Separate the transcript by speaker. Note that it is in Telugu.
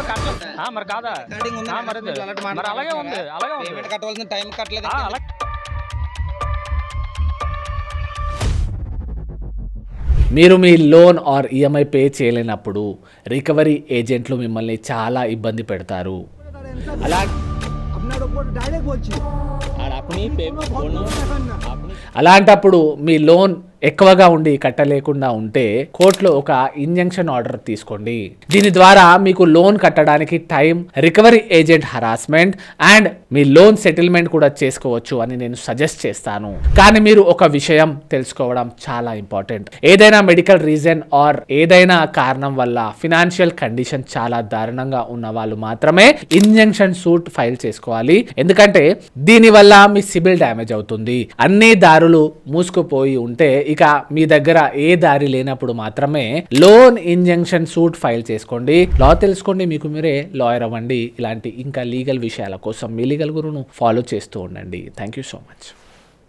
Speaker 1: కట్టట్లేదు మరి కాదా మరి అలాగే ఉంది
Speaker 2: కట్టవలసిన టైం కట్టలేదు.
Speaker 1: అలాగే
Speaker 3: మీరు మీ లోన్ ఆర్ ఈఎంఐ పే చేయలేనప్పుడు రికవరీ ఏజెంట్లు మిమ్మల్ని చాలా ఇబ్బంది పెడతారు. అలాంటప్పుడు మీ లోన్ ఎక్కువగా ఉండి కట్టలేకుండా ఉంటే కోర్టులో ఒక ఇంజంక్షన్ ఆర్డర్ తీసుకోండి. దీని ద్వారా మీకు లోన్ కట్టడానికి time, recovery agent harassment and me loan settlement కూడా చేసుకోవచ్చు అని నేను సజెస్ట్ చేస్తాను. కానీ మీరు ఒక విషయం తెలుసుకోవడం చాలా ఇంపార్టెంట్. ఏదైనా మెడికల్ రీజన్ ఆర్ ఏదైనా కారణం వల్ల ఫినాన్షియల్ కండిషన్ చాలా దారుణంగా ఉన్న వాళ్ళు మాత్రమే ఇంజంక్షన్ సూట్ ఫైల్ చేసుకోవాలి. ఎందుకంటే దీని వల్ల మీ సిబిల్ డ్యామేజ్ అవుతుంది. అన్ని దారులు మూసుకుపోయి ఉంటే ఇక మీ దగ్గర ఏ దారి లేనప్పుడు మాత్రమే లోన్ ఇంజంక్షన్ సూట్ ఫైల్ చేసుకోండి. లా తెలుసుకోండి, మీకు మీరే లాయర్ అవ్వండి. ఇలాంటి ఇంకా లీగల్ విషయాల కోసం మీ లీగల్ గురువును ఫాలో చేస్తూ ఉండండి. Thank you so much.